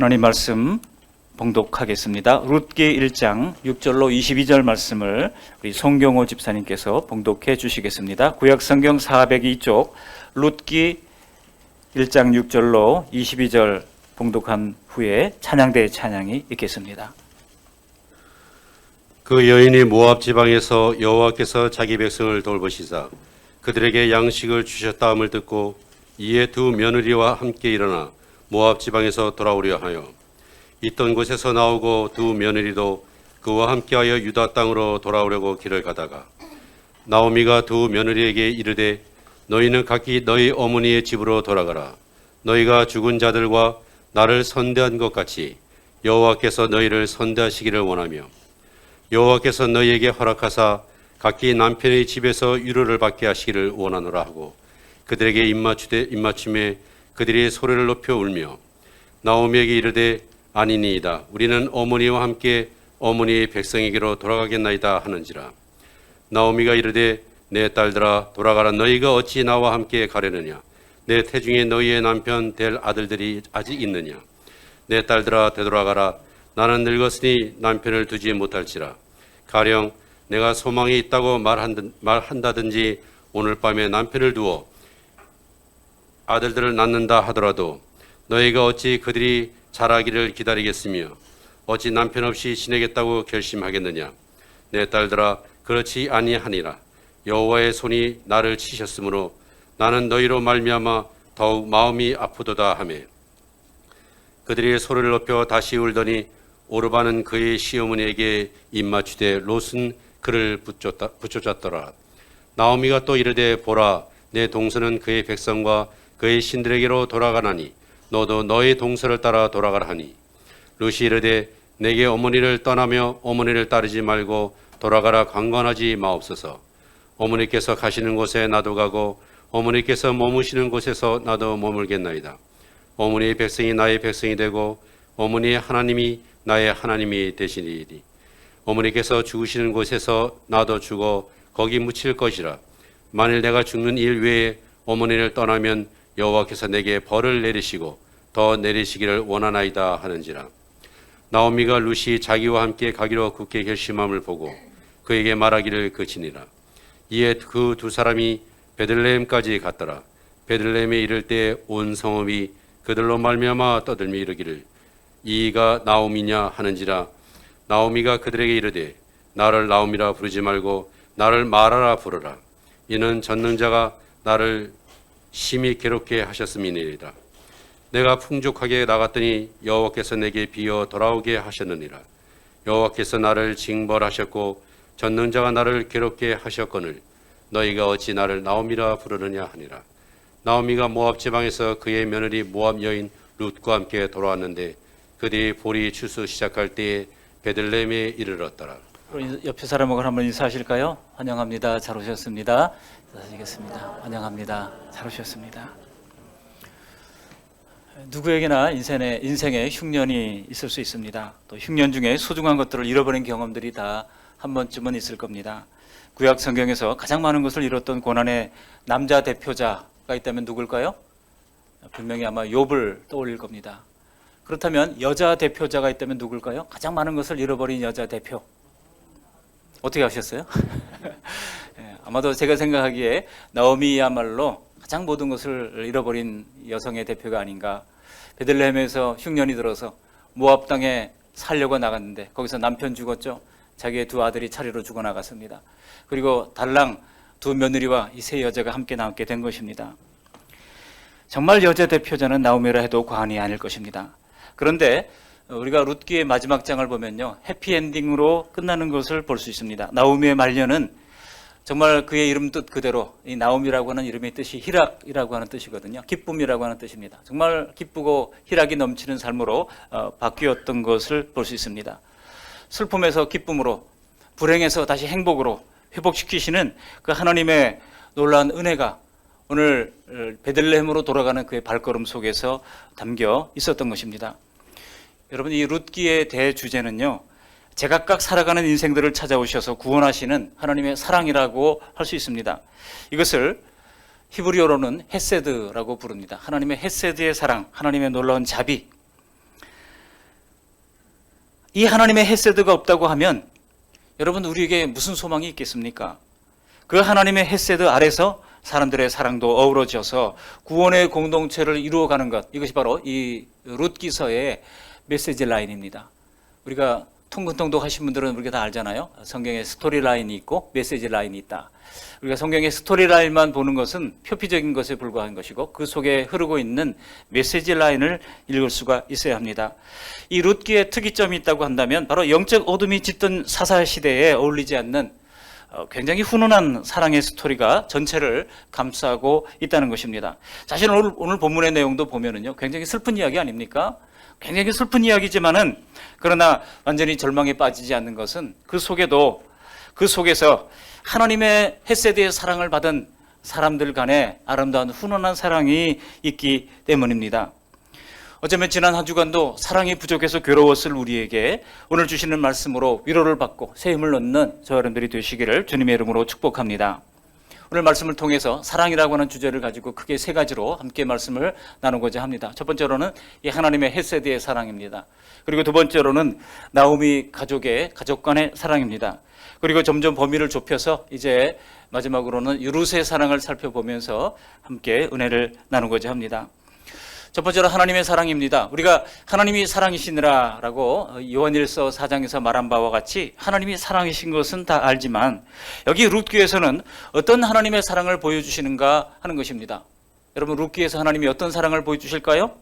하나님 말씀 봉독하겠습니다. 룻기 1장 6절로 22절 말씀을 우리 송경호 집사님께서 봉독해 주시겠습니다. 구약성경 402쪽 룻기 1장 6절로 22절 봉독한 후에 찬양대의 찬양이 있겠습니다. 그 여인이 모압 지방에서 여호와께서 자기 백성을 돌보시사 그들에게 양식을 주셨다함을 듣고 이에 두 며느리와 함께 일어나 모압 지방에서 돌아오려 하여 있던 곳에서 나오고 두 며느리도 그와 함께하여 유다 땅으로 돌아오려고 길을 가다가 나오미가 두 며느리에게 이르되 너희는 각기 너희 어머니의 집으로 돌아가라. 너희가 죽은 자들과 나를 선대한 것 같이 여호와께서 너희를 선대하시기를 원하며 여호와께서 너희에게 허락하사 각기 남편의 집에서 위로를 받게 하시기를 원하노라 하고 그들에게 입맞춤에 그들이 소리를 높여 울며 나오미에게 이르되 아니니이다. 우리는 어머니와 함께 어머니의 백성에게로 돌아가겠나이다 하는지라. 나오미가 이르되 내 딸들아 돌아가라. 너희가 어찌 나와 함께 가려느냐. 내 태중에 너희의 남편 될 아들들이 아직 있느냐. 내 딸들아 되돌아가라. 나는 늙었으니 남편을 두지 못할지라. 가령 내가 소망이 있다고 말한다든지 오늘 밤에 남편을 두어 아들들을 낳는다 하더라도 너희가 어찌 그들이 자라기를 기다리겠으며 어찌 남편 없이 지내겠다고 결심하겠느냐. 내 딸들아 그렇지 아니하니라. 여호와의 손이 나를 치셨으므로 나는 너희로 말미암아 더욱 마음이 아프도다 하며 그들이 소리를 높여 다시 울더니 오르바는 그의 시어머니에게 입맞추되 롯은 그를 붙쫓았더라. 나오미가 또 이르되 보라 내 동서는 그의 백성과 그의 신들에게로 돌아가나니 너도 너의 동서를 따라 돌아가라 하니 롯이 이르되 내게 어머니를 떠나며 어머니를 따르지 말고 돌아가라 강권하지 마옵소서. 어머니께서 가시는 곳에 나도 가고 어머니께서 머무시는 곳에서 나도 머물겠나이다. 어머니의 백성이 나의 백성이 되고 어머니의 하나님이 나의 하나님이 되시리니 어머니께서 죽으시는 곳에서 나도 죽어 거기 묻힐 것이라. 만일 내가 죽는 일 외에 어머니를 떠나면 여호와께서 내게 벌을 내리시고 더 내리시기를 원하나이다 하는지라. 나오미가 룻이 자기와 함께 가기로 굳게 결심함을 보고 그에게 말하기를 그치니라. 이에 그 두 사람이 베들레헴까지 갔더라. 베들레헴에 이를 때 온 성읍이 그들로 말미암아 떠들며 이르기를 이가 나오미냐 하는지라. 나오미가 그들에게 이르되 나를 나오미라 부르지 말고 나를 마라라 부르라. 이는 전능자가 나를 심히 괴롭게 하셨음이니이다. 내가 풍족하게 나갔더니 여호와께서 내게 비어 돌아오게 하셨느니라. 여호와께서 나를 징벌하셨고 전능자가 나를 괴롭게 하셨거늘 너희가 어찌 나를 나오미라 부르느냐 하니라. 나오미가 모압 지방에서 그의 며느리 모압 여인 룻과 함께 돌아왔는데 그들이 보리 추수 시작할 때에 베들레헴에 이르렀더라. 옆에 사람하고 한번 인사하실까요? 환영합니다. 잘 오셨습니다. 인사드리겠습니다. 환영합니다. 잘 오셨습니다. 누구에게나 인생에 흉년이 있을 수 있습니다. 또 흉년 중에 소중한 것들을 잃어버린 경험들이 다 한 번쯤은 있을 겁니다. 구약 성경에서 가장 많은 것을 잃었던 고난의 남자 대표자가 있다면 누굴까요? 분명히 아마 욥을 떠올릴 겁니다. 그렇다면 여자 대표자가 있다면 누굴까요? 가장 많은 것을 잃어버린 여자 대표. 어떻게 하셨어요? 아마도 제가 생각하기에 나오미야말로 가장 모든 것을 잃어버린 여성의 대표가 아닌가. 베들레헴에서 흉년이 들어서 모압 땅에 살려고 나갔는데 거기서 남편 죽었죠. 자기의 두 아들이 차례로 죽어나갔습니다. 그리고 달랑 두 며느리와 이 세 여자가 함께 남게 된 것입니다. 정말 여자 대표자는 나오미라 해도 과언이 아닐 것입니다. 그런데 우리가 룻기의 마지막 장을 보면요, 해피엔딩으로 끝나는 것을 볼 수 있습니다. 나오미의 말년은 정말 그의 이름 뜻 그대로 이 나오미라고 하는 이름의 뜻이 희락이라고 하는 뜻이거든요. 기쁨이라고 하는 뜻입니다. 정말 기쁘고 희락이 넘치는 삶으로 바뀌었던 것을 볼 수 있습니다. 슬픔에서 기쁨으로, 불행에서 다시 행복으로 회복시키시는 그 하나님의 놀라운 은혜가 오늘 베들레헴으로 돌아가는 그의 발걸음 속에서 담겨 있었던 것입니다. 여러분, 이 룻기의 대주제는요, 제각각 살아가는 인생들을 찾아오셔서 구원하시는 하나님의 사랑이라고 할 수 있습니다. 이것을 히브리어로는 헤세드라고 부릅니다. 하나님의 헤세드의 사랑, 하나님의 놀라운 자비. 이 하나님의 헤세드가 없다고 하면 여러분 우리에게 무슨 소망이 있겠습니까? 그 하나님의 헤세드 아래서 사람들의 사랑도 어우러져서 구원의 공동체를 이루어가는 것, 이것이 바로 이 룻기서의 메시지 라인입니다. 우리가 통근통독 하신 분들은 우리가 다 알잖아요. 성경에 스토리 라인이 있고 메시지 라인이 있다. 우리가 성경의 스토리 라인만 보는 것은 표피적인 것에 불과한 것이고 그 속에 흐르고 있는 메시지 라인을 읽을 수가 있어야 합니다. 이 룻기의 특이점이 있다고 한다면 바로 영적 어둠이 짙은 사사 시대에 어울리지 않는 굉장히 훈훈한 사랑의 스토리가 전체를 감싸고 있다는 것입니다. 사실 오늘 본문의 내용도 보면은요, 굉장히 슬픈 이야기 아닙니까? 굉장히 슬픈 이야기지만은 그러나 완전히 절망에 빠지지 않는 것은 그 속에서 하나님의 헤세드의 사랑을 받은 사람들 간의 아름다운 훈훈한 사랑이 있기 때문입니다. 어쩌면 지난 한 주간도 사랑이 부족해서 괴로웠을 우리에게 오늘 주시는 말씀으로 위로를 받고 새 힘을 얻는 저 여러분들이 되시기를 주님의 이름으로 축복합니다. 오늘 말씀을 통해서 사랑이라고 하는 주제를 가지고 크게 세 가지로 함께 말씀을 나누고자 합니다. 첫 번째로는 이 하나님의 헤세드의 사랑입니다. 그리고 두 번째로는 나오미 가족 간의 사랑입니다. 그리고 점점 범위를 좁혀서 이제 마지막으로는 룻의 사랑을 살펴보면서 함께 은혜를 나누고자 합니다. 첫 번째로 하나님의 사랑입니다. 우리가 하나님이 사랑이시니라라고 요한일서 4장에서 말한 바와 같이 하나님이 사랑이신 것은 다 알지만 여기 룻기에서는 어떤 하나님의 사랑을 보여주시는가 하는 것입니다. 여러분 룻기에서 하나님이 어떤 사랑을 보여주실까요?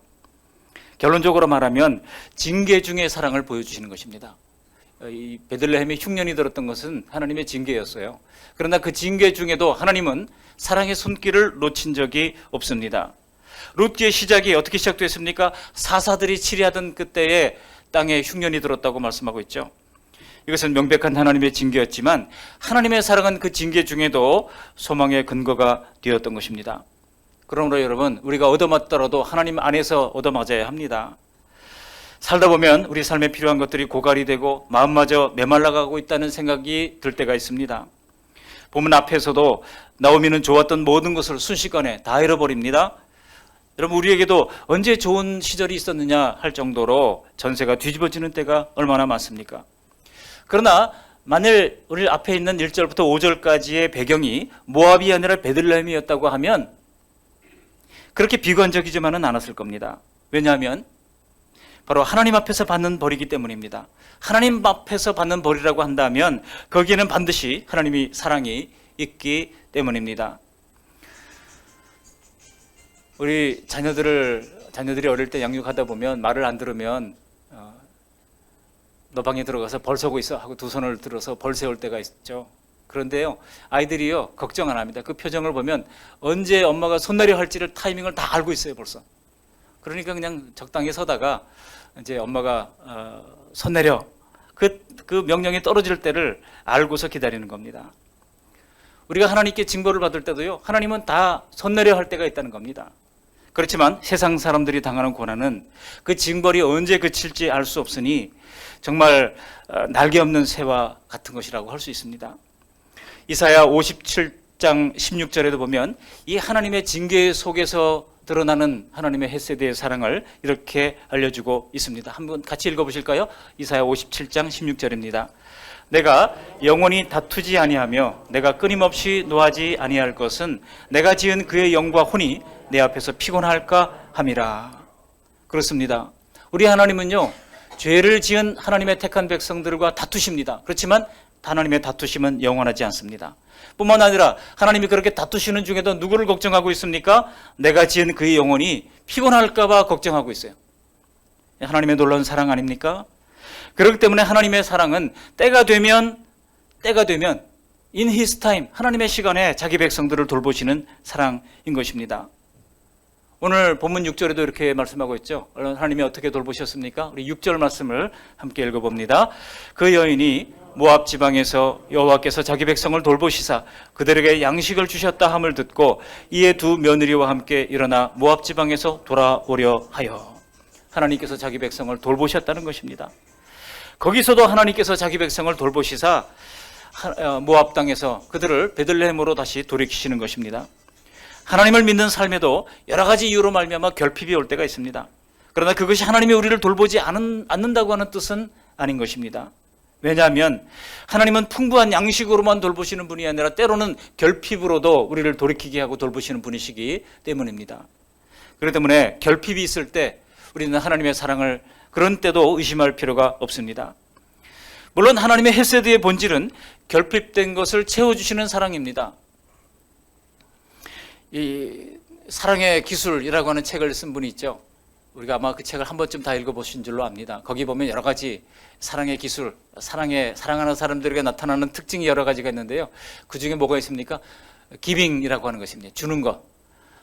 결론적으로 말하면 징계 중의 사랑을 보여주시는 것입니다. 이 베들레헴에 흉년이 들었던 것은 하나님의 징계였어요. 그러나 그 징계 중에도 하나님은 사랑의 손길을 놓친 적이 없습니다. 룻기의 시작이 어떻게 시작됐습니까? 사사들이 치리하던 그때에 땅에 흉년이 들었다고 말씀하고 있죠. 이것은 명백한 하나님의 징계였지만 하나님의 사랑은 그 징계 중에도 소망의 근거가 되었던 것입니다. 그러므로 여러분 우리가 얻어맞더라도 하나님 안에서 얻어맞아야 합니다. 살다 보면 우리 삶에 필요한 것들이 고갈이 되고 마음마저 메말라가고 있다는 생각이 들 때가 있습니다. 본문 앞에서도 나오미는 좋았던 모든 것을 순식간에 다 잃어버립니다. 여러분 우리에게도 언제 좋은 시절이 있었느냐 할 정도로 전세가 뒤집어지는 때가 얼마나 많습니까? 그러나 만일 우리 앞에 있는 1절부터 5절까지의 배경이 모압이 아니라 베들레헴이었다고 하면 그렇게 비관적이지만은 않았을 겁니다. 왜냐하면 바로 하나님 앞에서 받는 벌이기 때문입니다. 하나님 앞에서 받는 벌이라고 한다면 거기에는 반드시 하나님이 사랑이 있기 때문입니다. 우리 자녀들이 어릴 때 양육하다 보면 말을 안 들으면 너 방에 들어가서 벌 서고 있어 하고 두 손을 들어서 벌 세울 때가 있죠. 그런데요 아이들이요 걱정 안 합니다. 그 표정을 보면 언제 엄마가 손 내려 할지를 타이밍을 다 알고 있어요 벌써. 그러니까 그냥 적당히 서다가 이제 엄마가 손 내려 그 명령이 떨어질 때를 알고서 기다리는 겁니다. 우리가 하나님께 징벌을 받을 때도요 하나님은 다 손 내려 할 때가 있다는 겁니다. 그렇지만 세상 사람들이 당하는 고난은 그 징벌이 언제 그칠지 알 수 없으니 정말 날개 없는 새와 같은 것이라고 할 수 있습니다. 이사야 57장 16절에도 보면 이 하나님의 징계 속에서 드러나는 하나님의 헤세드의 사랑을 이렇게 알려주고 있습니다. 한번 같이 읽어보실까요? 이사야 57장 16절입니다. 내가 영원히 다투지 아니하며 내가 끊임없이 노하지 아니할 것은 내가 지은 그의 영과 혼이 내 앞에서 피곤할까 함이라. 그렇습니다. 우리 하나님은요 죄를 지은 하나님의 택한 백성들과 다투십니다. 그렇지만 하나님의 다투심은 영원하지 않습니다. 뿐만 아니라 하나님이 그렇게 다투시는 중에도 누구를 걱정하고 있습니까? 내가 지은 그의 영혼이 피곤할까 봐 걱정하고 있어요. 하나님의 놀라운 사랑 아닙니까? 그렇기 때문에 하나님의 사랑은 때가 되면 in his time 하나님의 시간에 자기 백성들을 돌보시는 사랑인 것입니다. 오늘 본문 6절에도 이렇게 말씀하고 있죠. 하나님이 어떻게 돌보셨습니까? 우리 6절 말씀을 함께 읽어봅니다. 그 여인이 모압 지방에서 여호와께서 자기 백성을 돌보시사 그들에게 양식을 주셨다 함을 듣고 이에 두 며느리와 함께 일어나 모압 지방에서 돌아오려 하여. 하나님께서 자기 백성을 돌보셨다는 것입니다. 거기서도 하나님께서 자기 백성을 돌보시사 모압 땅에서 그들을 베들레헴으로 다시 돌이키시는 것입니다. 하나님을 믿는 삶에도 여러 가지 이유로 말미암아 결핍이 올 때가 있습니다. 그러나 그것이 하나님이 우리를 돌보지 않는다고 하는 뜻은 아닌 것입니다. 왜냐하면 하나님은 풍부한 양식으로만 돌보시는 분이 아니라 때로는 결핍으로도 우리를 돌이키게 하고 돌보시는 분이시기 때문입니다. 그렇기 때문에 결핍이 있을 때 우리는 하나님의 사랑을 그런 때도 의심할 필요가 없습니다. 물론 하나님의 헤세드의 본질은 결핍된 것을 채워주시는 사랑입니다. 이 사랑의 기술이라고 하는 책을 쓴 분이 있죠. 우리가 아마 그 책을 한 번쯤 다 읽어보신 줄로 압니다. 거기 보면 여러 가지 사랑의 기술, 사랑하는 사람들에게 나타나는 특징이 여러 가지가 있는데요. 그 중에 뭐가 있습니까? 기빙이라고 하는 것입니다. 주는 것.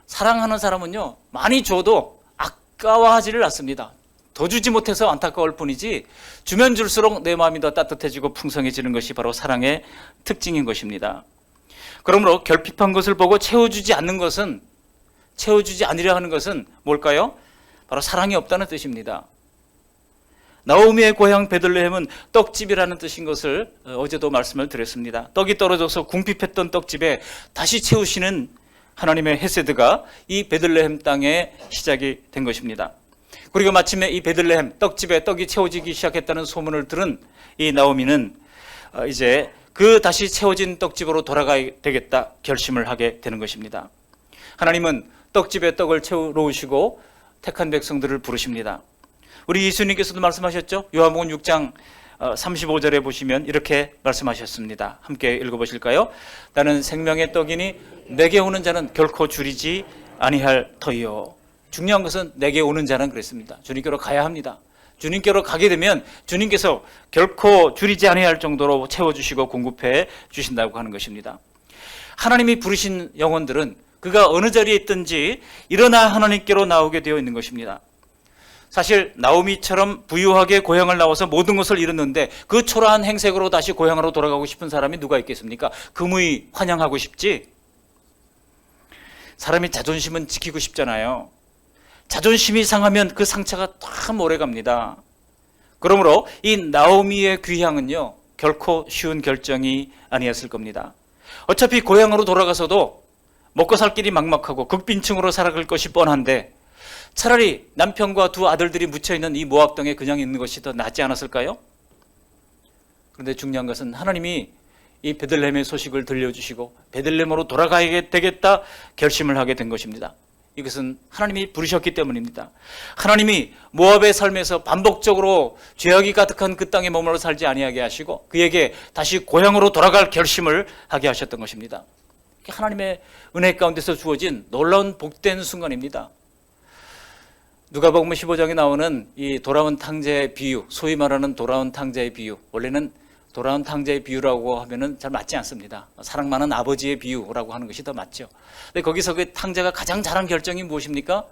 사랑하는 사람은요, 많이 줘도 아까워하지를 않습니다. 더 주지 못해서 안타까울 뿐이지 주면 줄수록 내 마음이 더 따뜻해지고 풍성해지는 것이 바로 사랑의 특징인 것입니다. 그러므로 결핍한 것을 보고 채워주지 않으려 하는 것은 뭘까요? 바로 사랑이 없다는 뜻입니다. 나오미의 고향 베들레헴은 떡집이라는 뜻인 것을 어제도 말씀을 드렸습니다. 떡이 떨어져서 궁핍했던 떡집에 다시 채우시는 하나님의 헤세드가 이 베들레헴 땅에 시작이 된 것입니다. 그리고 마침내 이 베들레헴 떡집에 떡이 채워지기 시작했다는 소문을 들은 이 나오미는 이제 그 다시 채워진 떡집으로 돌아가야 되겠다 결심을 하게 되는 것입니다. 하나님은 떡집에 떡을 채우러 오시고 택한 백성들을 부르십니다. 우리 예수님께서도 말씀하셨죠. 요한복음 6장 35절에 보시면 이렇게 말씀하셨습니다. 함께 읽어보실까요? 나는 생명의 떡이니 내게 오는 자는 결코 줄이지 아니할 터이요. 중요한 것은 내게 오는 자는 그랬습니다. 주님께로 가야 합니다. 주님께로 가게 되면 주님께서 결코 줄이지 아니할 정도로 채워주시고 공급해 주신다고 하는 것입니다. 하나님이 부르신 영혼들은 그가 어느 자리에 있든지 일어나 하나님께로 나오게 되어 있는 것입니다. 사실 나오미처럼 부유하게 고향을 나와서 모든 것을 잃었는데 그 초라한 행색으로 다시 고향으로 돌아가고 싶은 사람이 누가 있겠습니까? 금의 환영하고 싶지? 사람이 자존심은 지키고 싶잖아요. 자존심이 상하면 그 상처가 참 오래갑니다. 그러므로 이 나오미의 귀향은요, 결코 쉬운 결정이 아니었을 겁니다. 어차피 고향으로 돌아가서도 먹고 살 길이 막막하고 극빈층으로 살아갈 것이 뻔한데 차라리 남편과 두 아들들이 묻혀있는 이 모압 땅에 그냥 있는 것이 더 낫지 않았을까요? 그런데 중요한 것은 하나님이 이 베들레헴의 소식을 들려주시고 베들레헴으로 돌아가야 되겠다 결심을 하게 된 것입니다. 이것은 하나님이 부르셨기 때문입니다. 하나님이 모압의 삶에서 반복적으로 죄악이 가득한 그 땅에 머물러 살지 아니하게 하시고 그에게 다시 고향으로 돌아갈 결심을 하게 하셨던 것입니다. 하나님의 은혜 가운데서 주어진 놀라운 복된 순간입니다. 누가복음 15장에 나오는 이 돌아온 탕자의 비유, 소위 말하는 돌아온 탕자의 비유, 원래는 돌아온 탕자의 비유라고 하면은 잘 맞지 않습니다. 사랑 많은 아버지의 비유라고 하는 것이 더 맞죠. 근데 거기서 그 탕자가 가장 잘한 결정이 무엇입니까?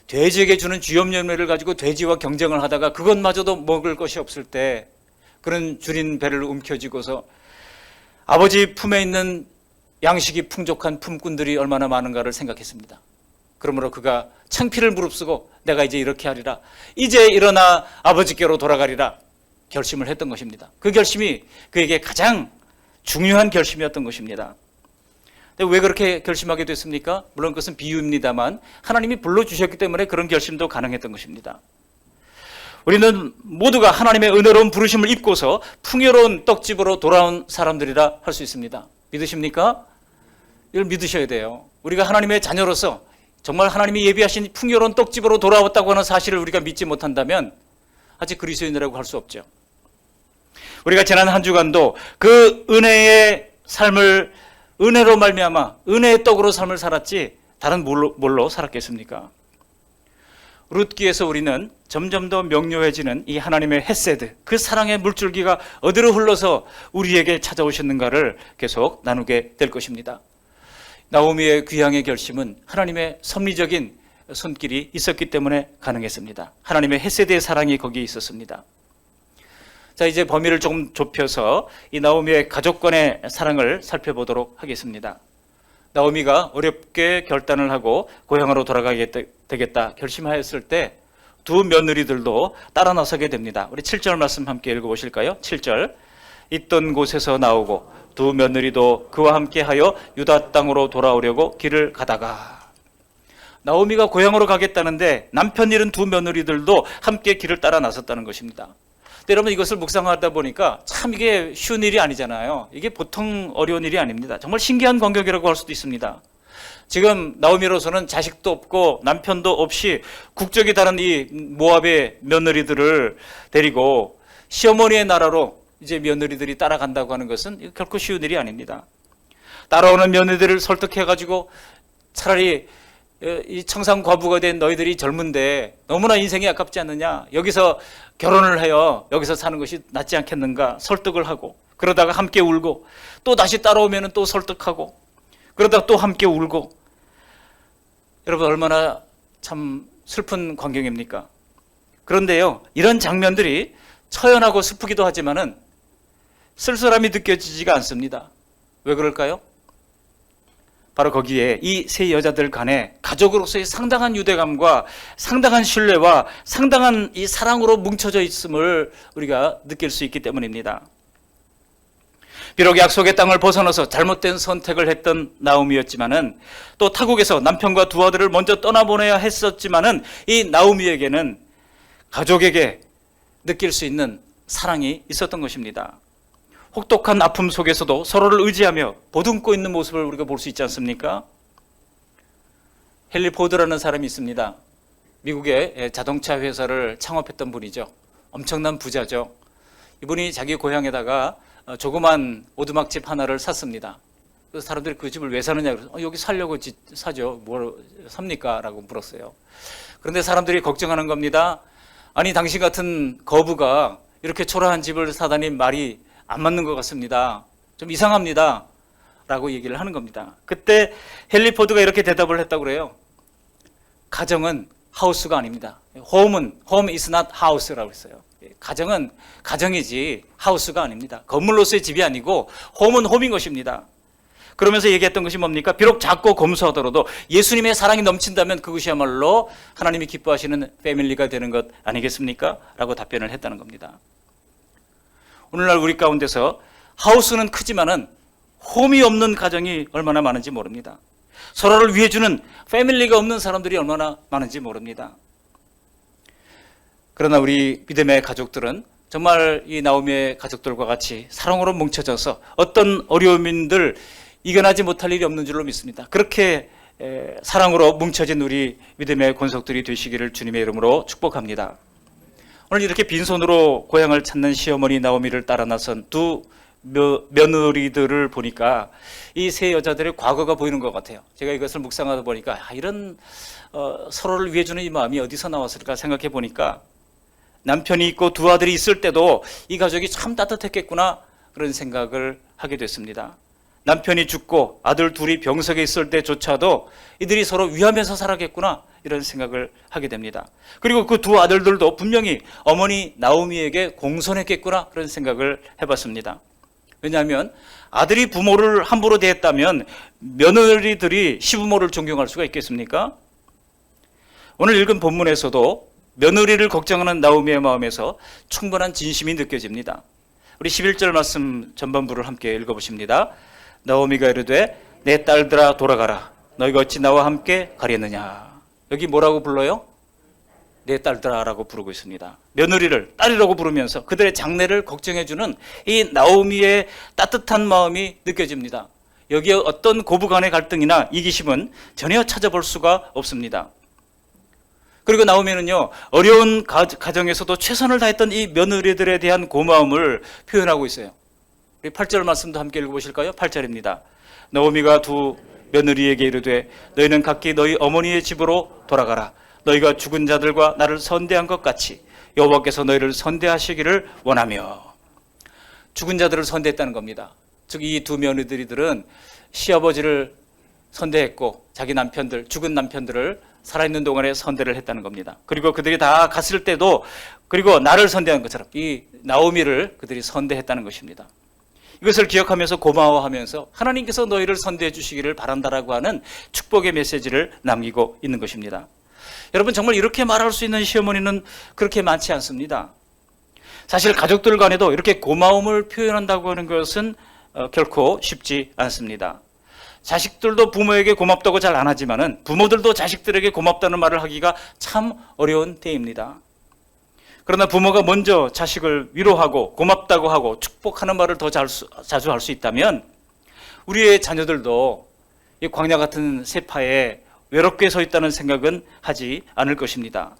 돼지에게 주는 쥐염 열매를 가지고 돼지와 경쟁을 하다가 그것마저도 먹을 것이 없을 때 그런 줄인 배를 움켜쥐고서 아버지 품에 있는 양식이 풍족한 품꾼들이 얼마나 많은가를 생각했습니다. 그러므로 그가 창피를 무릅쓰고 내가 이제 이렇게 하리라, 이제 일어나 아버지께로 돌아가리라 결심을 했던 것입니다. 그 결심이 그에게 가장 중요한 결심이었던 것입니다. 왜 그렇게 결심하게 됐습니까? 물론 그것은 비유입니다만 하나님이 불러주셨기 때문에 그런 결심도 가능했던 것입니다. 우리는 모두가 하나님의 은혜로운 부르심을 입고서 풍요로운 떡집으로 돌아온 사람들이라 할 수 있습니다. 믿으십니까? 이걸 믿으셔야 돼요. 우리가 하나님의 자녀로서 정말 하나님이 예비하신 풍요로운 떡집으로 돌아왔다고 하는 사실을 우리가 믿지 못한다면 아직 그리스도인이라고 할 수 없죠. 우리가 지난 한 주간도 그 은혜의 삶을 은혜로 말미암아 은혜의 떡으로 삶을 살았지 다른 뭘로 살았겠습니까? 룻기에서 우리는 점점 더 명료해지는 이 하나님의 헤세드, 그 사랑의 물줄기가 어디로 흘러서 우리에게 찾아오셨는가를 계속 나누게 될 것입니다. 나오미의 귀향의 결심은 하나님의 섭리적인 손길이 있었기 때문에 가능했습니다. 하나님의 헤세드의 사랑이 거기에 있었습니다. 자, 이제 범위를 조금 좁혀서 이 나오미의 가족 간의 사랑을 살펴보도록 하겠습니다. 나오미가 어렵게 결단을 하고 고향으로 돌아가게 되겠다 결심하였을 때 두 며느리들도 따라 나서게 됩니다. 우리 7절 말씀 함께 읽어보실까요? 7절. 있던 곳에서 나오고 두 며느리도 그와 함께하여 유다 땅으로 돌아오려고 길을 가다가, 나오미가 고향으로 가겠다는데 남편 잃은 두 며느리들도 함께 길을 따라 나섰다는 것입니다. 근데 여러분 이것을 묵상하다 보니까 참 이게 쉬운 일이 아니잖아요. 이게 보통 어려운 일이 아닙니다. 정말 신기한 광경이라고 할 수도 있습니다. 지금 나오미로서는 자식도 없고 남편도 없이 국적이 다른 이 모압의 며느리들을 데리고 시어머니의 나라로 이제 며느리들이 따라간다고 하는 것은 결코 쉬운 일이 아닙니다. 따라오는 며느리들을 설득해가지고 차라리 이 청산 과부가 된 너희들이 젊은데 너무나 인생이 아깝지 않느냐, 여기서 결혼을 해요, 여기서 사는 것이 낫지 않겠는가 설득을 하고, 그러다가 함께 울고 또 다시 따라오면 또 설득하고, 그러다가 또 함께 울고. 여러분 얼마나 참 슬픈 광경입니까? 그런데요, 이런 장면들이 처연하고 슬프기도 하지만은 쓸쓸함이 느껴지지가 않습니다. 왜 그럴까요? 바로 거기에 이 세 여자들 간에 가족으로서의 상당한 유대감과 상당한 신뢰와 상당한 이 사랑으로 뭉쳐져 있음을 우리가 느낄 수 있기 때문입니다. 비록 약속의 땅을 벗어나서 잘못된 선택을 했던 나오미였지만은, 또 타국에서 남편과 두 아들을 먼저 떠나보내야 했었지만은, 이 나오미에게는 가족에게 느낄 수 있는 사랑이 있었던 것입니다. 혹독한 아픔 속에서도 서로를 의지하며 보듬고 있는 모습을 우리가 볼 수 있지 않습니까? 헨리 포드라는 사람이 있습니다. 미국의 자동차 회사를 창업했던 분이죠. 엄청난 부자죠. 이분이 자기 고향에다가 조그만 오두막집 하나를 샀습니다. 그래서 사람들이 그 집을 왜 사느냐 그래서 여기 살려고 사죠. 뭘 삽니까? 라고 물었어요. 그런데 사람들이 걱정하는 겁니다. 아니, 당신 같은 거부가 이렇게 초라한 집을 사다니 말이 안 맞는 것 같습니다. 좀 이상합니다. 라고 얘기를 하는 겁니다. 그때 헨리 포드가 이렇게 대답을 했다고 그래요. 가정은 하우스가 아닙니다. home is not house라고 했어요. 가정은 가정이지 하우스가 아닙니다. 건물로서의 집이 아니고 홈은 홈인 것입니다. 그러면서 얘기했던 것이 뭡니까? 비록 작고 검소하더라도 예수님의 사랑이 넘친다면 그것이야말로 하나님이 기뻐하시는 패밀리가 되는 것 아니겠습니까? 라고 답변을 했다는 겁니다. 오늘날 우리 가운데서 하우스는 크지만은 홈이 없는 가정이 얼마나 많은지 모릅니다. 서로를 위해주는 패밀리가 없는 사람들이 얼마나 많은지 모릅니다. 그러나 우리 믿음의 가족들은 정말 이 나오미의 가족들과 같이 사랑으로 뭉쳐져서 어떤 어려움들 이겨나지 못할 일이 없는 줄로 믿습니다. 그렇게 사랑으로 뭉쳐진 우리 믿음의 권속들이 되시기를 주님의 이름으로 축복합니다. 오늘 이렇게 빈손으로 고향을 찾는 시어머니 나오미를 따라 나선 두 며느리들을 보니까 이 세 여자들의 과거가 보이는 것 같아요. 제가 이것을 묵상하다 보니까 이런 서로를 위해 주는 이 마음이 어디서 나왔을까 생각해 보니까, 남편이 있고 두 아들이 있을 때도 이 가족이 참 따뜻했겠구나 그런 생각을 하게 됐습니다. 남편이 죽고 아들 둘이 병석에 있을 때조차도 이들이 서로 위하면서 살았겠구나 이런 생각을 하게 됩니다. 그리고 그 두 아들들도 분명히 어머니 나오미에게 공손했겠구나 그런 생각을 해봤습니다. 왜냐하면 아들이 부모를 함부로 대했다면 며느리들이 시부모를 존경할 수가 있겠습니까? 오늘 읽은 본문에서도 며느리를 걱정하는 나오미의 마음에서 충분한 진심이 느껴집니다. 우리 11절 말씀 전반부를 함께 읽어보십니다. 나오미가 이르되 내 딸들아 돌아가라. 너희가 어찌 나와 함께 가려느냐. 여기 뭐라고 불러요? 내 딸들아 라고 부르고 있습니다. 며느리를 딸이라고 부르면서 그들의 장래를 걱정해주는 이 나오미의 따뜻한 마음이 느껴집니다. 여기에 어떤 고부간의 갈등이나 이기심은 전혀 찾아볼 수가 없습니다. 그리고 나오미는요, 어려운 가정에서도 최선을 다했던 이 며느리들에 대한 고마움을 표현하고 있어요. 우리 8절 말씀도 함께 읽어보실까요? 8절입니다. 나오미가 두 며느리에게 이르되 너희는 각기 너희 어머니의 집으로 돌아가라. 너희가 죽은 자들과 나를 선대한 것 같이 여호와께서 너희를 선대하시기를 원하며. 죽은 자들을 선대했다는 겁니다. 즉 이 두 며느리들은 시아버지를 선대했고 자기 남편들, 죽은 남편들을 살아있는 동안에 선대를 했다는 겁니다. 그리고 그들이 다 갔을 때도 그리고 나를 선대한 것처럼 이 나오미를 그들이 선대했다는 것입니다. 이것을 기억하면서 고마워하면서 하나님께서 너희를 선대해 주시기를 바란다라고 하는 축복의 메시지를 남기고 있는 것입니다. 여러분 정말 이렇게 말할 수 있는 시어머니는 그렇게 많지 않습니다. 사실 가족들 간에도 이렇게 고마움을 표현한다고 하는 것은 결코 쉽지 않습니다. 자식들도 부모에게 고맙다고 잘 안 하지만은 부모들도 자식들에게 고맙다는 말을 하기가 참 어려운 때입니다. 그러나 부모가 먼저 자식을 위로하고 고맙다고 하고 축복하는 말을 더 자주 할 수 있다면 우리의 자녀들도 이 광야 같은 세파에 외롭게 서 있다는 생각은 하지 않을 것입니다.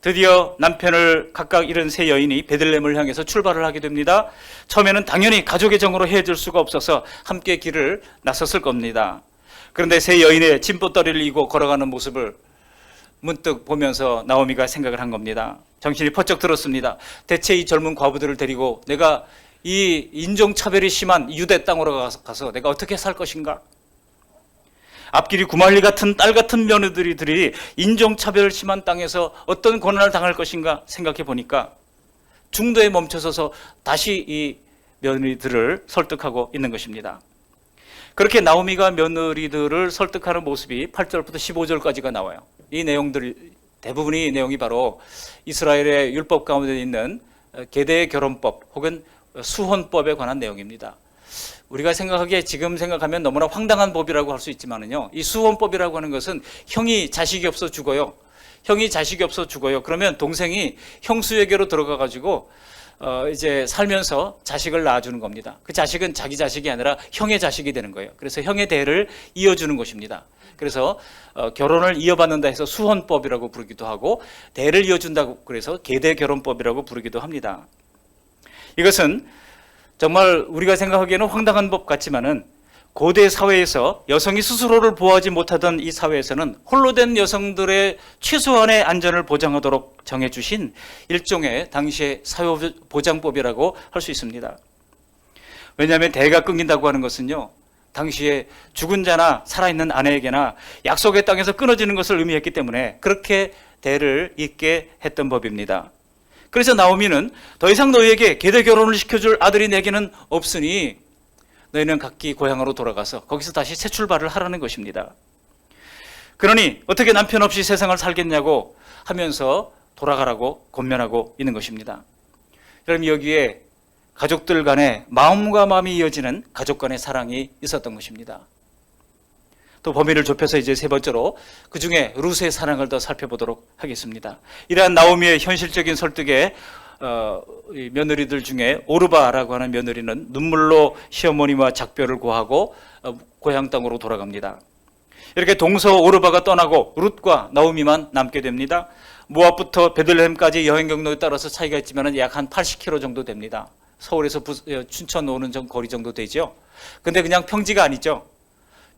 드디어 남편을 각각 잃은 세 여인이 베들레헴을 향해서 출발을 하게 됩니다. 처음에는 당연히 가족의 정으로 헤어질 수가 없어서 함께 길을 나섰을 겁니다. 그런데 세 여인의 짐보따리를 이고 걸어가는 모습을 문득 보면서 나오미가 생각을 한 겁니다. 정신이 퍼쩍 들었습니다. 대체 이 젊은 과부들을 데리고 내가 이 인종차별이 심한 유대 땅으로 가서 내가 어떻게 살 것인가? 앞길이 구말리 같은 딸 같은 며느리들이 인종차별 심한 땅에서 어떤 고난을 당할 것인가 생각해 보니까 중도에 멈춰서서 다시 이 며느리들을 설득하고 있는 것입니다. 그렇게 나오미가 며느리들을 설득하는 모습이 8절부터 15절까지가 나와요. 이 내용들 대부분이 내용이 바로 이스라엘의 율법 가운데 있는 계대 결혼법 혹은 수혼법에 관한 내용입니다. 우리가 생각하기에 지금 생각하면 너무나 황당한 법이라고 할 수 있지만은요, 이 수혼법이라고 하는 것은 형이 자식이 없어 죽어요. 형이 자식이 없어 죽어요. 그러면 동생이 형수에게로 들어가 가지고 이제 살면서 자식을 낳아주는 겁니다. 그 자식은 자기 자식이 아니라 형의 자식이 되는 거예요. 그래서 형의 대를 이어주는 것입니다. 그래서 결혼을 이어받는다 해서 수혼법이라고 부르기도 하고 대를 이어준다고 그래서 계대 결혼법이라고 부르기도 합니다. 이것은 정말 우리가 생각하기에는 황당한 법 같지만은 고대 사회에서 여성이 스스로를 보호하지 못하던 이 사회에서는 홀로 된 여성들의 최소한의 안전을 보장하도록 정해주신 일종의 당시의 사회보장법이라고 할 수 있습니다. 왜냐하면 대가 끊긴다고 하는 것은요, 당시에 죽은 자나 살아있는 아내에게나 약속의 땅에서 끊어지는 것을 의미했기 때문에 그렇게 대를 잇게 했던 법입니다. 그래서 나오미는 더 이상 너희에게 계대 결혼을 시켜줄 아들이 내게는 없으니 너희는 각기 고향으로 돌아가서 거기서 다시 새 출발을 하라는 것입니다. 그러니 어떻게 남편 없이 세상을 살겠냐고 하면서 돌아가라고 권면하고 있는 것입니다. 여러분, 여기에 가족들 간에 마음과 마음이 이어지는 가족 간의 사랑이 있었던 것입니다. 또 범위를 좁혀서 이제 세 번째로 그 중에 룻의 사랑을 더 살펴보도록 하겠습니다. 이러한 나오미의 현실적인 설득에 이 며느리들 중에 오르바라고 하는 며느리는 눈물로 시어머니와 작별을 고하고 고향 땅으로 돌아갑니다. 이렇게 동서 오르바가 떠나고 룻과 나오미만 남게 됩니다. 모압부터 베들레헴까지 여행 경로에 따라서 차이가 있지만 약 한 80km 정도 됩니다. 서울에서 춘천 오는 거리 정도 되죠. 근데 그냥 평지가 아니죠.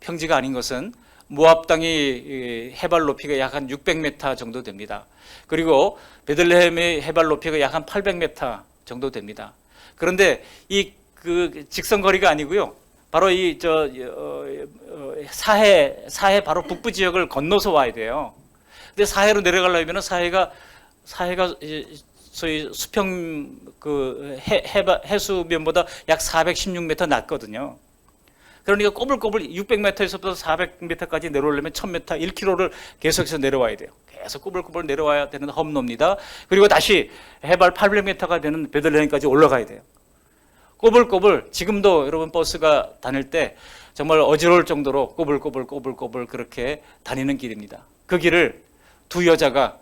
평지가 아닌 것은 모압 땅이 해발 높이가 약 한 600m 정도 됩니다. 그리고 베들레헴의 해발 높이가 약 한 800m 정도 됩니다. 그런데 이 그 직선 거리가 아니고요. 바로 이 사해 바로 북부 지역을 건너서 와야 돼요. 근데 사해로 내려가려면 사해가 소위 수평 그 해수면보다 약 416m 낮거든요. 그러니까 꼬불꼬불 600m에서부터 400m까지 내려오려면 1000m, 1km를 계속해서 내려와야 돼요. 계속 꼬불꼬불 내려와야 되는 험로입니다. 그리고 다시 해발 800m가 되는 베들레헴까지 올라가야 돼요. 꼬불꼬불, 지금도 여러분 버스가 다닐 때 정말 어지러울 정도로 꼬불꼬불 그렇게 다니는 길입니다. 그 길을 두 여자가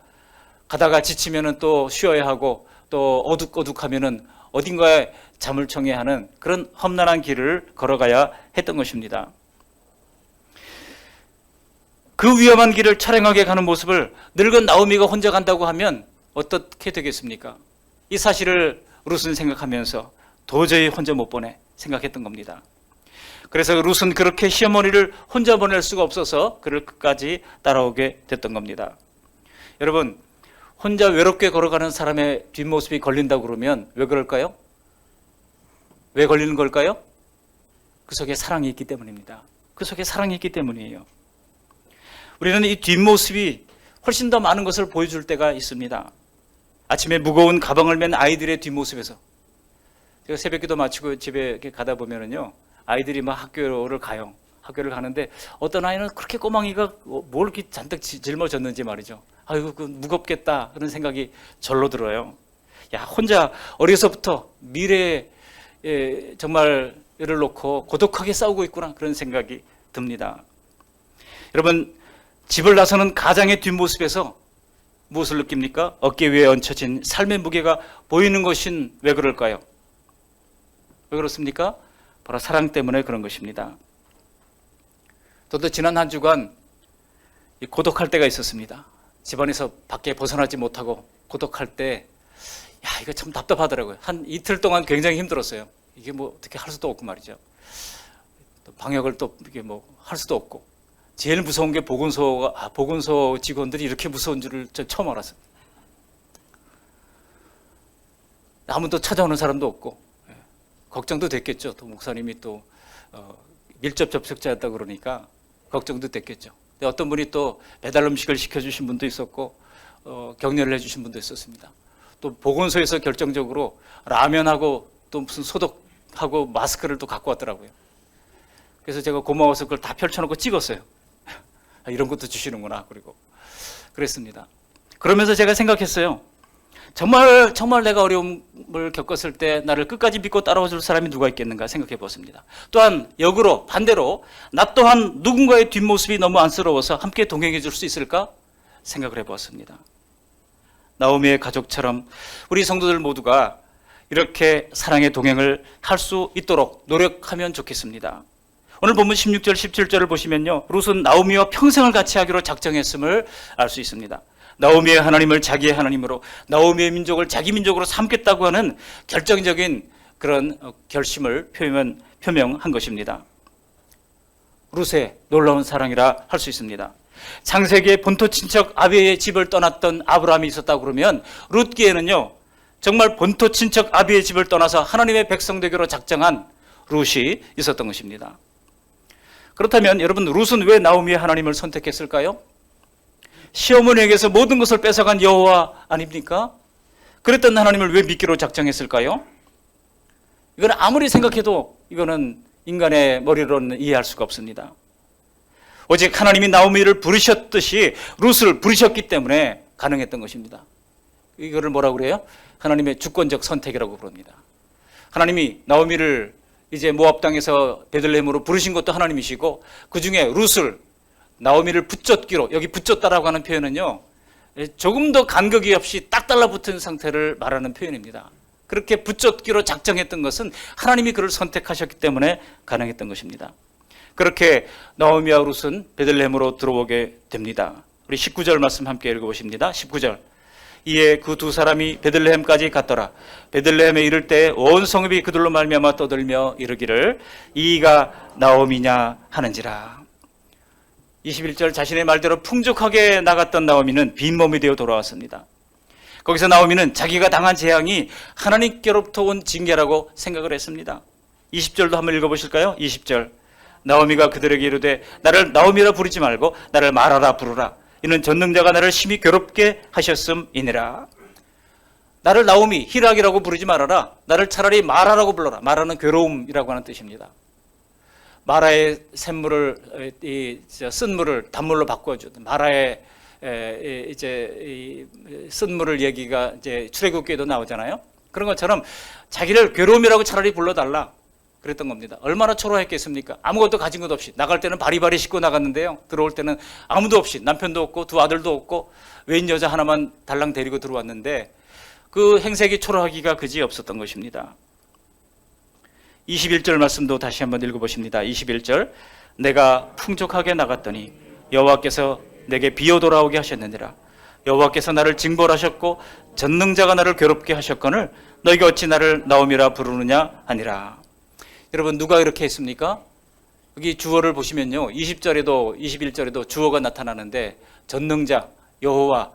가다가 지치면은 또 쉬어야 하고 또 어둑어둑하면은 어딘가에 잠을 청해야 하는 그런 험난한 길을 걸어가야 했던 것입니다. 그 위험한 길을 촬영하게 가는 모습을 늙은 나오미가 혼자 간다고 하면 어떻게 되겠습니까? 이 사실을 룻은 생각하면서 도저히 혼자 못 보내 생각했던 겁니다. 그래서 룻은 그렇게 시어머니를 혼자 보낼 수가 없어서 그를 끝까지 따라오게 됐던 겁니다. 여러분, 혼자 외롭게 걸어가는 사람의 뒷모습이 걸린다고 그러면 왜 그럴까요? 왜 걸리는 걸까요? 그 속에 사랑이 있기 때문입니다. 그 속에 사랑이 있기 때문이에요. 우리는 이 뒷모습이 훨씬 더 많은 것을 보여줄 때가 있습니다. 아침에 무거운 가방을 맨 아이들의 뒷모습에서 제가 새벽기도 마치고 집에 이렇게 가다 보면은요, 아이들이 막 학교를 가요. 학교를 가는데 어떤 아이는 그렇게 꼬망이가 뭘 이렇게 잔뜩 짊어졌는지 말이죠. 아이고, 그 무겁겠다 그런 생각이 절로 들어요. 야, 혼자 어려서부터 미래에 정말 열을 놓고 고독하게 싸우고 있구나 그런 생각이 듭니다. 여러분, 집을 나서는 가장의 뒷모습에서 무엇을 느낍니까? 어깨 위에 얹혀진 삶의 무게가 보이는 것은 왜 그럴까요? 왜 그렇습니까? 바로 사랑 때문에 그런 것입니다. 저도 지난 한 주간 고독할 때가 있었습니다. 집안에서 밖에 벗어나지 못하고 고독할 때, 이거 참 답답하더라고요. 한 이틀 동안 굉장히 힘들었어요. 이게 뭐 어떻게 할 수도 없고 말이죠. 또 방역을 또 이게 뭐 할 수도 없고. 제일 무서운 게 보건소 직원들이 이렇게 무서운 줄을 저 처음 알았어요. 아무도 찾아오는 사람도 없고, 걱정도 됐겠죠. 또 목사님이 또 밀접 접촉자였다 그러니까 걱정도 됐겠죠. 근데 어떤 분이 또 배달 음식을 시켜주신 분도 있었고, 격려를 해주신 분도 있었습니다. 또 보건소에서 결정적으로 라면하고 또 무슨 소독하고 마스크를 또 갖고 왔더라고요. 그래서 제가 고마워서 그걸 다 펼쳐놓고 찍었어요. 이런 것도 주시는구나. 그리고 그랬습니다. 그러면서 제가 생각했어요. 정말 내가 어려움을 겪었을 때 나를 끝까지 믿고 따라와 줄 사람이 누가 있겠는가 생각해 보았습니다. 또한 역으로 반대로 나 또한 누군가의 뒷모습이 너무 안쓰러워서 함께 동행해 줄 수 있을까 생각을 해 보았습니다. 나오미의 가족처럼 우리 성도들 모두가 이렇게 사랑의 동행을 할 수 있도록 노력하면 좋겠습니다. 오늘 본문 16절 17절을 보시면요, 룻은 나오미와 평생을 같이 하기로 작정했음을 알 수 있습니다. 나오미의 하나님을 자기의 하나님으로, 나오미의 민족을 자기 민족으로 삼겠다고 하는 결정적인 그런 결심을 표명한 것입니다. 룻의 놀라운 사랑이라 할 수 있습니다. 창세기의 본토 친척 아비의 집을 떠났던 아브라함이 있었다고 그러면 룻기에는요, 정말 본토 친척 아비의 집을 떠나서 하나님의 백성 되기로 작정한 룻이 있었던 것입니다. 그렇다면 여러분, 룻은 왜 나오미의 하나님을 선택했을까요? 시어머니에게서 모든 것을 뺏어간 여호와 아닙니까? 그랬던 하나님을 왜 믿기로 작정했을까요? 이건 아무리 생각해도 이거는 인간의 머리로는 이해할 수가 없습니다. 오직 하나님이 나오미를 부르셨듯이 룻을 부르셨기 때문에 가능했던 것입니다. 이거를 뭐라고 그래요? 하나님의 주권적 선택이라고 부릅니다. 하나님이 나오미를 이제 모압 땅에서 베들레헴으로 부르신 것도 하나님이시고, 그 중에 룻을 나오미를 붙잡기로, 여기 붙잡다라고 하는 표현은요, 조금 더 간격이 없이 딱 달라붙은 상태를 말하는 표현입니다. 그렇게 붙잡기로 작정했던 것은 하나님이 그를 선택하셨기 때문에 가능했던 것입니다. 그렇게 나오미와 룻은 베들레헴으로 들어오게 됩니다. 우리 19절 말씀 함께 읽어보십니다. 19절. 이에 그 두 사람이 베들레헴까지 갔더라. 베들레헴에 이를 때 온 성읍이 그들로 말미암아 떠들며 이르기를 이가 나오미냐 하는지라. 21절, 자신의 말대로 풍족하게 나갔던 나오미는 빈몸이 되어 돌아왔습니다. 거기서 나오미는 자기가 당한 재앙이 하나님께로부터 온 징계라고 생각을 했습니다. 20절도 한번 읽어보실까요? 20절. 나오미가 그들에게 이르되 나를 나오미라 부르지 말고 나를 마라라 부르라. 이는 전능자가 나를 심히 괴롭게 하셨음이니라. 나를 나오미, 희락이라고 부르지 말아라. 나를 차라리 마라라고 불러라. 마라는 괴로움이라고 하는 뜻입니다. 마라의 샘물을, 쓴 물을 단물로 바꿔주던 마라의 쓴 물을 얘기가 이제 출애굽기에도 나오잖아요. 그런 것처럼 자기를 괴로움이라고 차라리 불러달라. 그랬던 겁니다. 얼마나 초라했겠습니까? 아무것도 가진 것 없이 나갈 때는 바리바리 씻고 나갔는데요, 들어올 때는 아무도 없이, 남편도 없고 두 아들도 없고 외인 여자 하나만 달랑 데리고 들어왔는데 그 행색이 초라하기가 그지 없었던 것입니다. 21절 말씀도 다시 한번 읽어보십니다. 21절. 내가 풍족하게 나갔더니 여호와께서 내게 비어 돌아오게 하셨느니라. 여호와께서 나를 징벌하셨고 전능자가 나를 괴롭게 하셨거늘 너희가 어찌 나를 나오미라 부르느냐 하니라. 여러분, 누가 이렇게 했습니까? 여기 주어를 보시면요, 20절에도 21절에도 주어가 나타나는데 전능자, 여호와,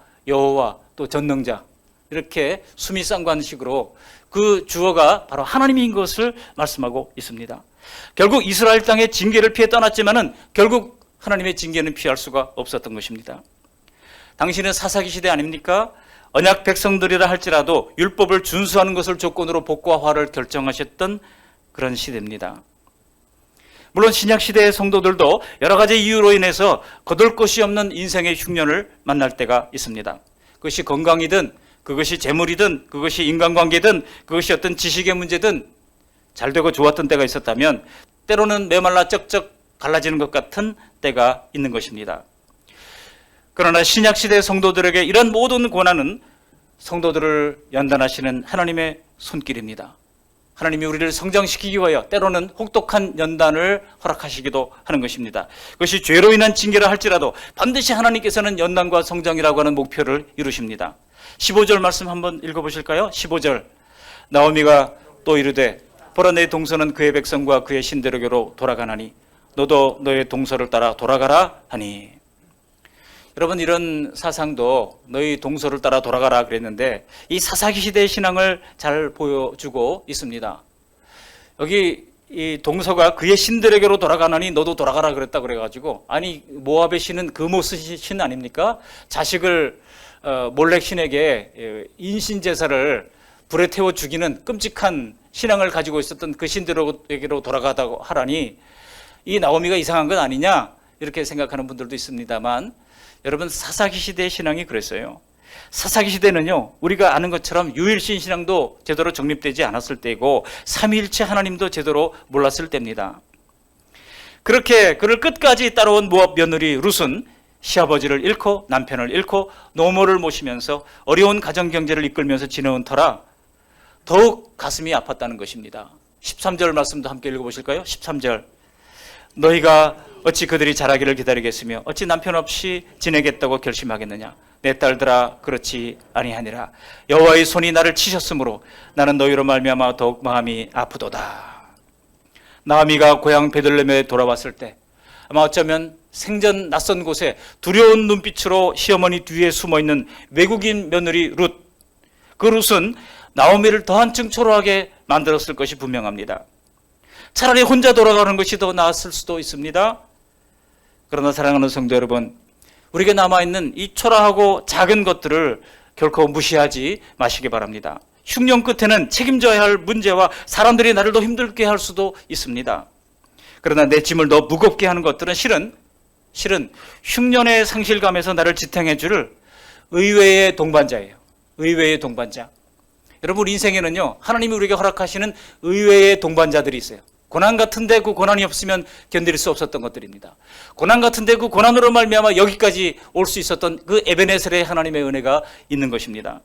또 전능자, 이렇게 수미상관식으로 그 주어가 바로 하나님인 것을 말씀하고 있습니다. 결국 이스라엘 땅의 징계를 피해 떠났지만은 결국 하나님의 징계는 피할 수가 없었던 것입니다. 당신은 사사기 시대 아닙니까? 언약 백성들이라 할지라도 율법을 준수하는 것을 조건으로 복과 화를 결정하셨던 그런 시대입니다. 물론 신약 시대의 성도들도 여러 가지 이유로 인해서 거둘 것이 없는 인생의 흉년을 만날 때가 있습니다. 그것이 건강이든, 그것이 재물이든, 그것이 인간관계든, 그것이 어떤 지식의 문제든 잘 되고 좋았던 때가 있었다면 때로는 메말라 쩍쩍 갈라지는 것 같은 때가 있는 것입니다. 그러나 신약시대 성도들에게 이런 모든 고난은 성도들을 연단하시는 하나님의 손길입니다. 하나님이 우리를 성장시키기 위하여 때로는 혹독한 연단을 허락하시기도 하는 것입니다. 그것이 죄로 인한 징계라 할지라도 반드시 하나님께서는 연단과 성장이라고 하는 목표를 이루십니다. 15절 말씀 한번 읽어보실까요? 15절. 나오미가 또 이르되 보라 내 동서는 그의 백성과 그의 신대로교로 돌아가나니 너도 너의 동서를 따라 돌아가라 하니. 여러분, 이런 사상도 너희 동서를 따라 돌아가라 그랬는데 이 사사기 시대의 신앙을 잘 보여주고 있습니다. 여기 이 동서가 그의 신들에게로 돌아가나니 너도 돌아가라 그랬다 그래가지고, 아니 모압의 신은 그모스 신 아닙니까? 자식을 몰렉 신에게 인신 제사를 불에 태워 죽이는 끔찍한 신앙을 가지고 있었던 그 신들에게로 돌아가다고 하라니 이 나오미가 이상한 건 아니냐 이렇게 생각하는 분들도 있습니다만, 여러분, 사사기 시대의 신앙이 그랬어요. 사사기 시대는요, 우리가 아는 것처럼 유일신 신앙도 제대로 정립되지 않았을 때이고 삼위일체 하나님도 제대로 몰랐을 때입니다. 그렇게 그를 끝까지 따라온 모압 며느리 룻은 시아버지를 잃고 남편을 잃고 노모를 모시면서 어려운 가정 경제를 이끌면서 지내온 터라 더욱 가슴이 아팠다는 것입니다. 13절 말씀도 함께 읽어보실까요? 13절. 너희가 어찌 그들이 자라기를 기다리겠으며 어찌 남편 없이 지내겠다고 결심하겠느냐. 내 딸들아 그렇지 아니하니라. 여호와의 손이 나를 치셨으므로 나는 너희로 말미암아 더욱 마음이 아프도다. 나오미가 고향 베들레헴에 돌아왔을 때 아마 어쩌면 생전 낯선 곳에 두려운 눈빛으로 시어머니 뒤에 숨어있는 외국인 며느리 룻, 그 룻은 나오미를 더 한층 초라하게 만들었을 것이 분명합니다. 차라리 혼자 돌아가는 것이 더 나았을 수도 있습니다. 그러나 사랑하는 성도 여러분, 우리에게 남아있는 이 초라하고 작은 것들을 결코 무시하지 마시기 바랍니다. 흉년 끝에는 책임져야 할 문제와 사람들이 나를 더 힘들게 할 수도 있습니다. 그러나 내 짐을 더 무겁게 하는 것들은 실은 흉년의 상실감에서 나를 지탱해 줄 의외의 동반자예요. 의외의 동반자. 여러분, 우리 인생에는요, 하나님이 우리에게 허락하시는 의외의 동반자들이 있어요. 고난 같은데 그 고난이 없으면 견딜 수 없었던 것들입니다. 고난 같은데 그 고난으로 말미암아 여기까지 올 수 있었던 그 에베네셀의 하나님의 은혜가 있는 것입니다.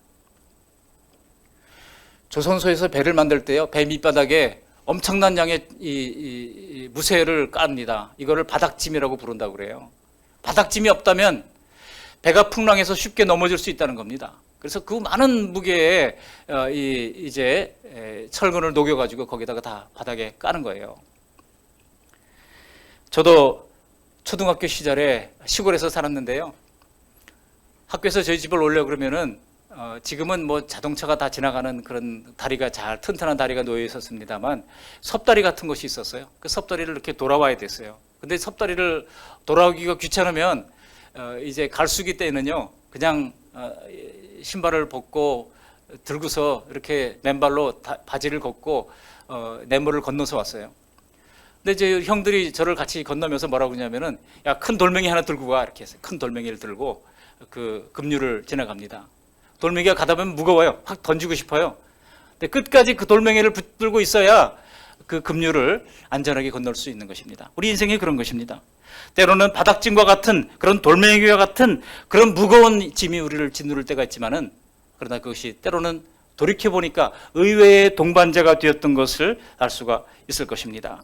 조선소에서 배를 만들 때요, 배 밑바닥에 엄청난 양의 이 무쇠를 깝니다. 이거를 바닥짐이라고 부른다고 그래요. 바닥짐이 없다면 배가 풍랑해서 쉽게 넘어질 수 있다는 겁니다. 그래서 그 많은 무게에 이제 철근을 녹여가지고 거기다가 다 바닥에 까는 거예요. 저도 초등학교 시절에 시골에서 살았는데요. 학교에서 저희 집을 오려고 그러면은 지금은 뭐 자동차가 다 지나가는 그런 다리가 잘 튼튼한 다리가 놓여 있었습니다만 섭다리 같은 것이 있었어요. 그 섭다리를 이렇게 돌아와야 됐어요. 근데 섭다리를 돌아오기가 귀찮으면 이제 갈수기 때는요, 그냥 신발을 벗고 들고서 이렇게 맨발로 바지를 걷고 냇물을 건너서 왔어요. 근데 이제 형들이 저를 같이 건너면서 뭐라고 그러냐면은, 야, 큰 돌멩이 하나 들고 가, 이렇게 해서 큰 돌멩이를 들고 그 급류를 지나갑니다. 돌멩이가 가다 보면 무거워요. 확 던지고 싶어요. 근데 끝까지 그 돌멩이를 붙들고 있어야 그 급류를 안전하게 건널 수 있는 것입니다. 우리 인생이 그런 것입니다. 때로는 바닥짐과 같은 그런 돌멩이와 같은 그런 무거운 짐이 우리를 짓누를 때가 있지만은, 그러나 그것이 때로는 돌이켜보니까 의외의 동반자가 되었던 것을 알 수가 있을 것입니다.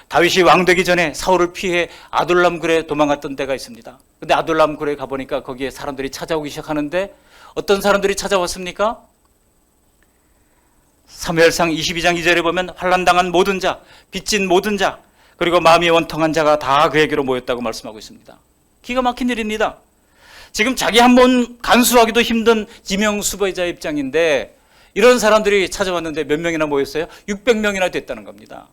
다윗이 왕되기 전에 사울을 피해 아둘람 굴에 도망갔던 때가 있습니다. 근데 아둘람 굴에 가보니까 거기에 사람들이 찾아오기 시작하는데 어떤 사람들이 찾아왔습니까? 사무엘상 22장 2절에 보면 환난당한 모든 자, 빚진 모든 자, 그리고 마음이 원통한 자가 다 그에게로 모였다고 말씀하고 있습니다. 기가 막힌 일입니다. 지금 자기 한 번 간수하기도 힘든 지명수배자 입장인데 이런 사람들이 찾아왔는데 몇 명이나 모였어요? 600명이나 됐다는 겁니다.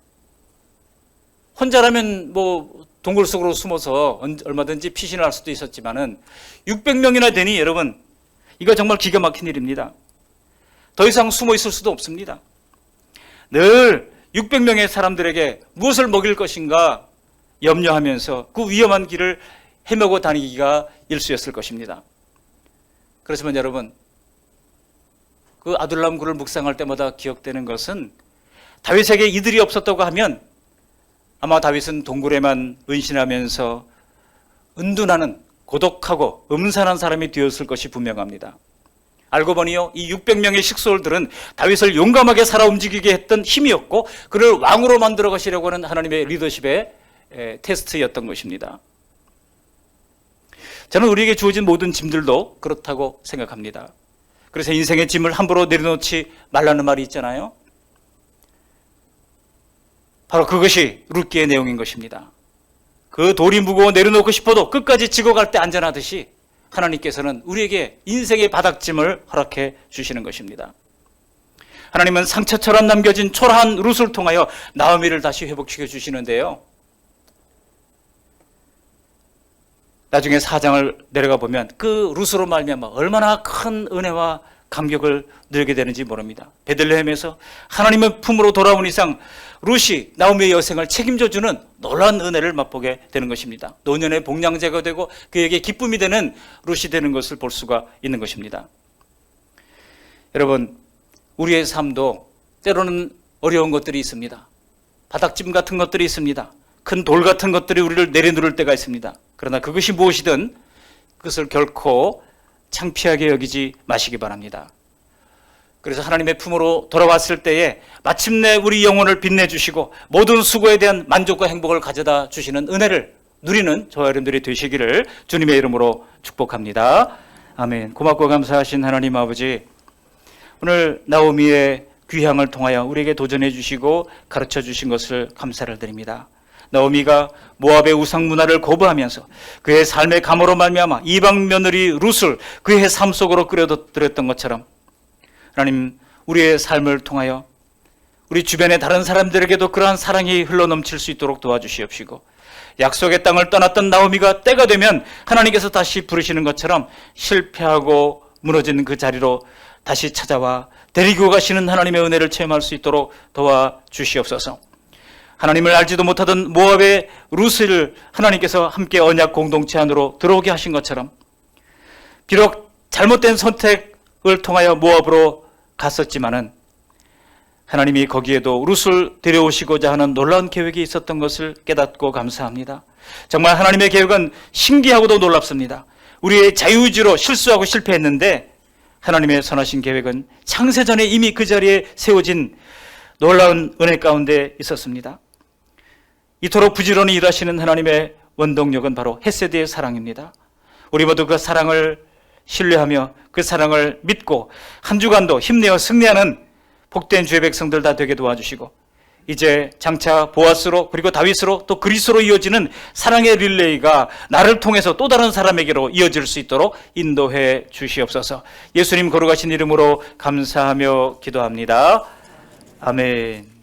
혼자라면 뭐 동굴 속으로 숨어서 얼마든지 피신을 할 수도 있었지만은 600명이나 되니 여러분, 이거 정말 기가 막힌 일입니다. 더 이상 숨어 있을 수도 없습니다. 늘 600명의 사람들에게 무엇을 먹일 것인가 염려하면서 그 위험한 길을 헤매고 다니기가 일쑤였을 것입니다. 그렇지만 여러분, 그 아둘람 굴을 묵상할 때마다 기억되는 것은 다윗에게 이들이 없었다고 하면 아마 다윗은 동굴에만 은신하면서 은둔하는 고독하고 음산한 사람이 되었을 것이 분명합니다. 알고 보니요, 이 600명의 식솔들은 다윗을 용감하게 살아 움직이게 했던 힘이었고 그를 왕으로 만들어 가시려고 하는 하나님의 리더십의 테스트였던 것입니다. 저는 우리에게 주어진 모든 짐들도 그렇다고 생각합니다. 그래서 인생의 짐을 함부로 내려놓지 말라는 말이 있잖아요. 바로 그것이 룻기의 내용인 것입니다. 그 돌이 무거워 내려놓고 싶어도 끝까지 지고 갈 때 안전하듯이 하나님께서는 우리에게 인생의 바닥짐을 허락해 주시는 것입니다. 하나님은 상처처럼 남겨진 초라한 룻을 통하여 나오미를 다시 회복시켜 주시는데요. 나중에 4장을 내려가 보면 그 룻으로 말미암아 얼마나 큰 은혜와 감격을 누리게 되는지 모릅니다. 베들레헴에서 하나님의 품으로 돌아온 이상 룻이 나오미의 여생을 책임져주는 놀라운 은혜를 맛보게 되는 것입니다. 노년의 복량제가 되고 그에게 기쁨이 되는 룻이 되는 것을 볼 수가 있는 것입니다. 여러분, 우리의 삶도 때로는 어려운 것들이 있습니다. 바닥짐 같은 것들이 있습니다. 큰 돌 같은 것들이 우리를 내려누를 때가 있습니다. 그러나 그것이 무엇이든 그것을 결코 창피하게 여기지 마시기 바랍니다. 그래서 하나님의 품으로 돌아왔을 때에 마침내 우리 영혼을 빛내주시고 모든 수고에 대한 만족과 행복을 가져다 주시는 은혜를 누리는 저와 여러분들이 되시기를 주님의 이름으로 축복합니다. 아멘. 고맙고 감사하신 하나님 아버지, 오늘 나오미의 귀향을 통하여 우리에게 도전해 주시고 가르쳐 주신 것을 감사를 드립니다. 나오미가 모압의 우상 문화를 거부하면서 그의 삶의 감으로 말미암아 이방 며느리 룻을 그의 삶 속으로 끌어들였던 것처럼 하나님, 우리의 삶을 통하여 우리 주변의 다른 사람들에게도 그러한 사랑이 흘러넘칠 수 있도록 도와주시옵시고, 약속의 땅을 떠났던 나오미가 때가 되면 하나님께서 다시 부르시는 것처럼 실패하고 무너진 그 자리로 다시 찾아와 데리고 가시는 하나님의 은혜를 체험할 수 있도록 도와주시옵소서. 하나님을 알지도 못하던 모압의 룻을 하나님께서 함께 언약 공동체 안으로 들어오게 하신 것처럼, 비록 잘못된 선택을 통하여 모압으로 갔었지만은 하나님이 거기에도 룻을 데려오시고자 하는 놀라운 계획이 있었던 것을 깨닫고 감사합니다. 정말 하나님의 계획은 신기하고도 놀랍습니다. 우리의 자유의지로 실수하고 실패했는데 하나님의 선하신 계획은 창세전에 이미 그 자리에 세워진 놀라운 은혜 가운데 있었습니다. 이토록 부지런히 일하시는 하나님의 원동력은 바로 헤세드의 사랑입니다. 우리 모두 그 사랑을 신뢰하며 그 사랑을 믿고 한 주간도 힘내어 승리하는 복된 주의 백성들 다 되게 도와주시고, 이제 장차 보아스로 그리고 다윗으로 또 그리스로 이어지는 사랑의 릴레이가 나를 통해서 또 다른 사람에게로 이어질 수 있도록 인도해 주시옵소서. 예수님 거룩하신 이름으로 감사하며 기도합니다. 아멘.